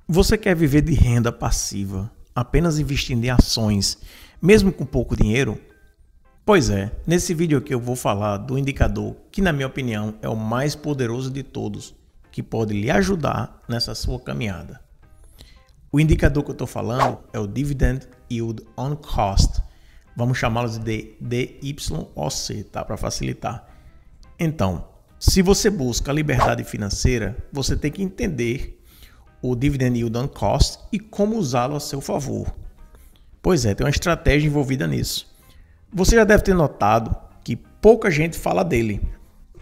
Você quer viver de renda passiva, apenas investindo em ações, mesmo com pouco dinheiro? Pois é, nesse vídeo aqui eu vou falar do indicador que, na minha opinião, é o mais poderoso de todos, que pode lhe ajudar nessa sua caminhada. O indicador que eu estou falando é o Dividend Yield on Cost. Vamos chamá-los de DYOC, tá? Para facilitar. Então, se você busca a liberdade financeira, você tem que entender o Dividend Yield on Cost e como usá-lo a seu favor. Pois é, tem uma estratégia envolvida nisso. Você já deve ter notado que pouca gente fala dele.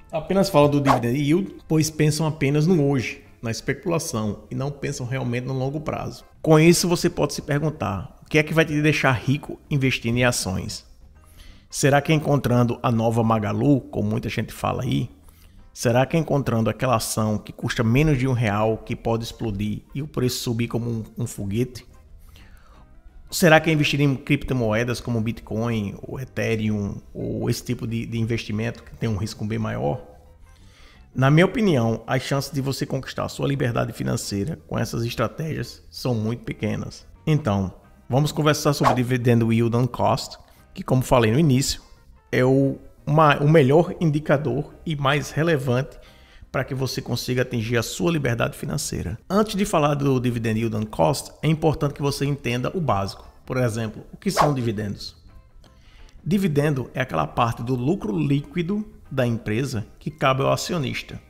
Apenas falam do Dividend Yield, pois pensam apenas no hoje, na especulação, e não pensam realmente no longo prazo. Com isso, você pode se perguntar, o que é que vai te deixar rico investindo em ações? Será que é encontrando a nova Magalu, como muita gente fala aí? Será que é encontrando aquela ação que custa menos de R$1 que pode explodir e o preço subir como um foguete? Será que é investir em criptomoedas como Bitcoin, ou Ethereum, ou esse tipo de investimento que tem um risco bem maior? Na minha opinião, as chances de você conquistar a sua liberdade financeira com essas estratégias são muito pequenas. Então, vamos conversar sobre o Dividend Yield on Cost, que, como falei no início, é o melhor indicador e mais relevante para que você consiga atingir a sua liberdade financeira. Antes de falar do Dividend Yield on Cost, é importante que você entenda o básico. Por exemplo, o que são dividendos? Dividendo é aquela parte do lucro líquido da empresa que cabe ao acionista.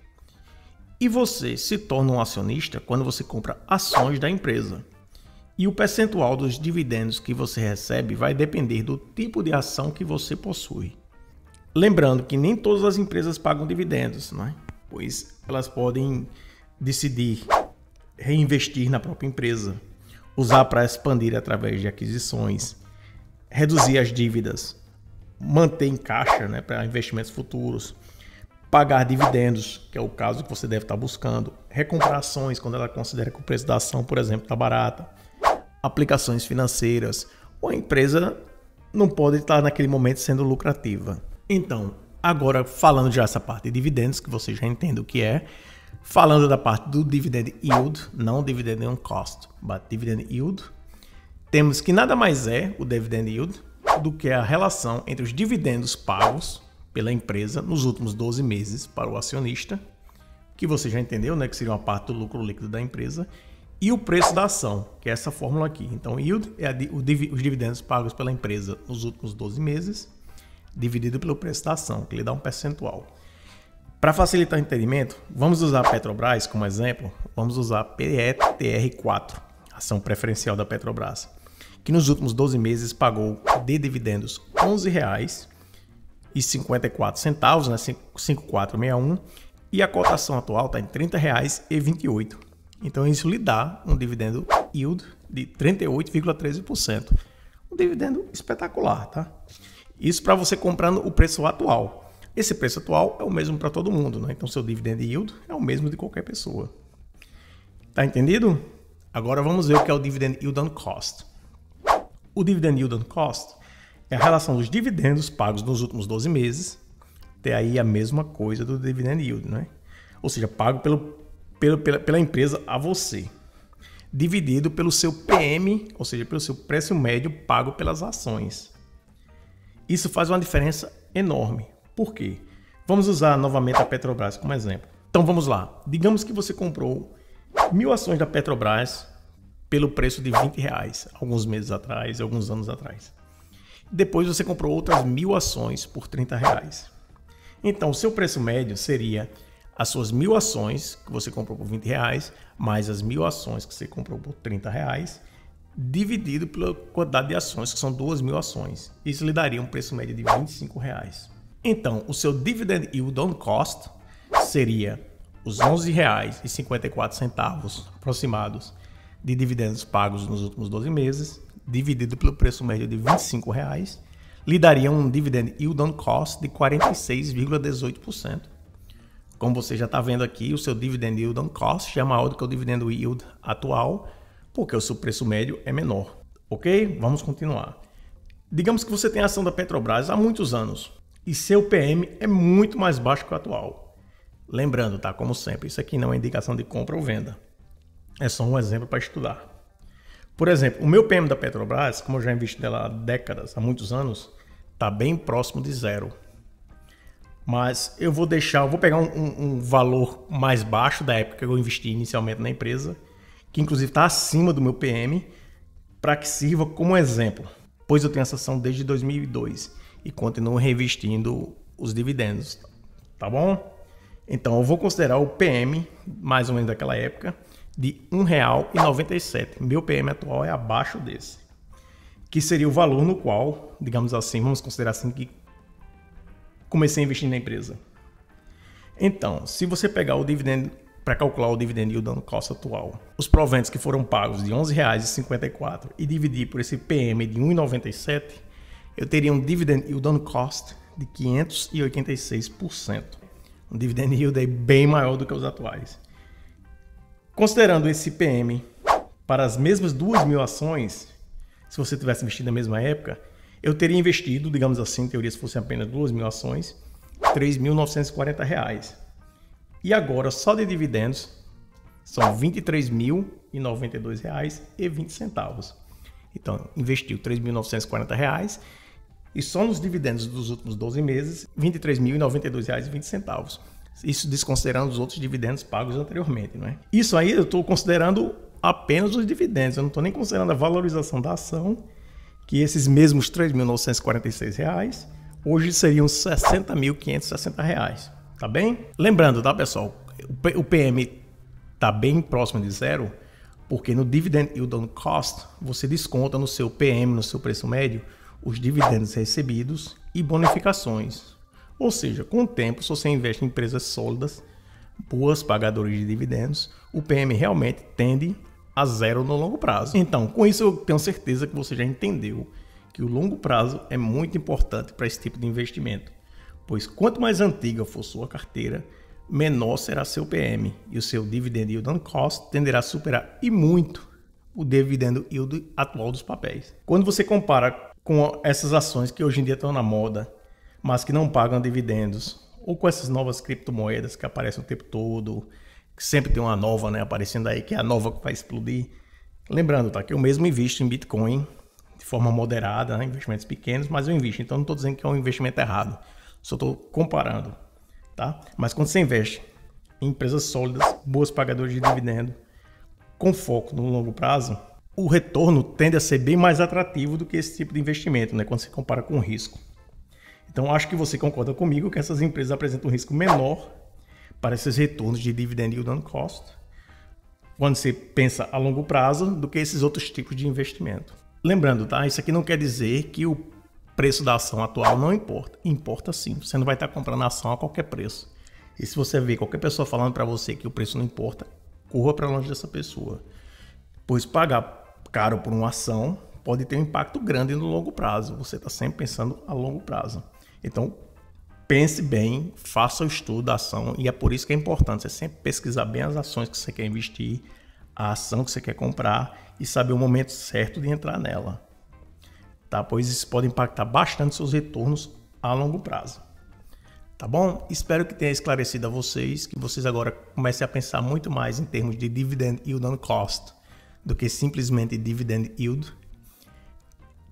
E você se torna um acionista quando você compra ações da empresa. E o percentual dos dividendos que você recebe vai depender do tipo de ação que você possui. Lembrando que nem todas as empresas pagam dividendos, né? Pois elas podem decidir reinvestir na própria empresa, usar para expandir através de aquisições, reduzir as dívidas, manter em caixa, né, para investimentos futuros, pagar dividendos, que é o caso que você deve estar buscando, recomprar ações quando ela considera que o preço da ação, por exemplo, está barata, aplicações financeiras, ou a empresa não pode estar naquele momento sendo lucrativa. Então, agora falando já essa parte de dividendos, que você já entende o que é, falando da parte do Dividend Yield, não Dividend on Cost, but Dividend Yield, temos que nada mais é o Dividend Yield do que a relação entre os dividendos pagos pela empresa nos últimos 12 meses para o acionista, que você já entendeu, né, que seria uma parte do lucro líquido da empresa, e o preço da ação, que é essa fórmula aqui. Então, yield é os dividendos pagos pela empresa nos últimos 12 meses, dividido pelo preço da ação, que lhe dá um percentual. Para facilitar o entendimento, vamos usar a Petrobras como exemplo. Vamos usar a PETR4, ação preferencial da Petrobras, que nos últimos 12 meses pagou de dividendos R$ 11,54, né, 5461, e a cotação atual está em R$ 30,28. Então isso lhe dá um dividendo yield de 38,13%. Um dividendo espetacular, tá? Isso para você comprando o preço atual. Esse preço atual é o mesmo para todo mundo, né? Então seu dividend yield é o mesmo de qualquer pessoa. Tá entendido? Agora vamos ver o que é o Dividend Yield on Cost. O Dividend Yield on Cost é a relação dos dividendos pagos nos últimos 12 meses, até aí a mesma coisa do Dividend Yield, né? Ou seja, pago pela empresa a você, dividido pelo seu PM, ou seja, pelo seu preço médio pago pelas ações. Isso faz uma diferença enorme. Por quê? Vamos usar novamente a Petrobras como exemplo. Então vamos lá. Digamos que você comprou 1.000 ações da Petrobras pelo preço de R$20, alguns meses atrás, alguns anos atrás. Depois você comprou outras 1.000 ações por R$30. Então o seu preço médio seria as suas 1.000 ações que você comprou por R$20, mais as 1.000 ações que você comprou por R$30, dividido pela quantidade de ações, que são 2.000 ações. Isso lhe daria um preço médio de R$25. Então, o seu Dividend Yield on Cost seria os R$11,54 aproximados de dividendos pagos nos últimos 12 meses, dividido pelo preço médio de R$25, lhe daria um Dividend Yield on Cost de 46,18%. Como você já está vendo aqui, o seu Dividend Yield on Cost é maior do que o Dividend Yield atual, porque o seu preço médio é menor. Ok? Vamos continuar. Digamos que você tem a ação da Petrobras há muitos anos e seu PM é muito mais baixo que o atual. Lembrando, tá? Como sempre, isso aqui não é indicação de compra ou venda. É só um exemplo para estudar. Por exemplo, o meu PM da Petrobras, como eu já investi nela há décadas, há muitos anos, está bem próximo de zero. Mas eu vou pegar um valor mais baixo da época que eu investi inicialmente na empresa, que inclusive está acima do meu PM, para que sirva como exemplo, pois eu tenho essa ação desde 2002 e continuo reinvestindo os dividendos, tá bom? Então eu vou considerar o PM, mais ou menos daquela época, de R$ 1,97. Meu PM atual é abaixo desse, que seria o valor no qual, digamos assim, vamos considerar assim que comecei a investir na empresa. Então, se você pegar o dividendo, para calcular o dividend yield on cost atual, os proventos que foram pagos de R$ 11,54 e dividir por esse PM de 1,97, eu teria um dividend yield on cost de 586%. Um dividend yield aí bem maior do que os atuais. Considerando esse PM para as mesmas 2.000 ações, se você tivesse investido na mesma época, eu teria investido, digamos assim, em teoria, se fossem apenas 2.000 ações, R$ 3.940. E agora, só de dividendos, são R$ 23.092,20. Então, investiu R$ 3.940 e só nos dividendos dos últimos 12 meses, R$ 23.092,20. Isso desconsiderando os outros dividendos pagos anteriormente, não é? Isso aí eu estou considerando apenas os dividendos, eu não estou nem considerando a valorização da ação, que esses mesmos R$ 3.946 hoje seriam R$ 60.560, tá bem? Lembrando, tá, pessoal, o PM está bem próximo de zero, porque no Dividend Yield on Cost você desconta no seu PM, no seu preço médio, os dividendos recebidos e bonificações. Ou seja, com o tempo, se você investe em empresas sólidas, boas pagadoras de dividendos, o PM realmente tende a zero no longo prazo. Então, com isso eu tenho certeza que você já entendeu que o longo prazo é muito importante para esse tipo de investimento, pois quanto mais antiga for sua carteira, menor será seu PM e o seu Dividend Yield on Cost tenderá a superar e muito o Dividend Yield atual dos papéis. Quando você compara com essas ações que hoje em dia estão na moda, mas que não pagam dividendos, ou com essas novas criptomoedas que aparecem o tempo todo, que sempre tem uma nova, né, aparecendo aí, que é a nova que vai explodir. Lembrando, tá, que eu mesmo invisto em Bitcoin de forma moderada, né, investimentos pequenos, mas eu invisto, então não estou dizendo que é um investimento errado, só estou comparando, tá? Mas quando você investe em empresas sólidas, boas pagadoras de dividendo, com foco no longo prazo, o retorno tende a ser bem mais atrativo do que esse tipo de investimento, né, quando você compara com o risco. Então, acho que você concorda comigo que essas empresas apresentam um risco menor para esses retornos de Dividend Yield on Cost, quando você pensa a longo prazo, do que esses outros tipos de investimento. Lembrando, tá? Isso aqui não quer dizer que o preço da ação atual não importa. Importa sim. Você não vai estar comprando a ação a qualquer preço. E se você vê qualquer pessoa falando para você que o preço não importa, corra para longe dessa pessoa. Pois pagar caro por uma ação pode ter um impacto grande no longo prazo. Você está sempre pensando a longo prazo. Então, pense bem, faça o estudo da ação e é por isso que é importante você sempre pesquisar bem as ações que você quer investir, a ação que você quer comprar e saber o momento certo de entrar nela, tá? Pois isso pode impactar bastante seus retornos a longo prazo, tá bom? Espero que tenha esclarecido a vocês, que vocês agora comecem a pensar muito mais em termos de Dividend Yield on Cost do que simplesmente Dividend Yield,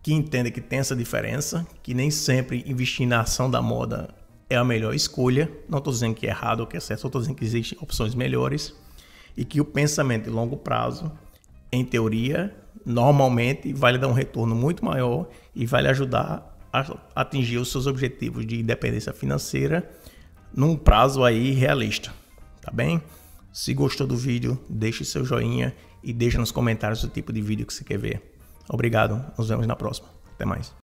que entenda que tem essa diferença, que nem sempre investir na ação da moda é a melhor escolha. Não estou dizendo que é errado ou que é certo, só estou dizendo que existem opções melhores e que o pensamento de longo prazo, em teoria, normalmente vai lhe dar um retorno muito maior e vai lhe ajudar a atingir os seus objetivos de independência financeira num prazo aí realista, tá bem? Se gostou do vídeo, deixe seu joinha e deixe nos comentários o tipo de vídeo que você quer ver. Obrigado, nos vemos na próxima. Até mais.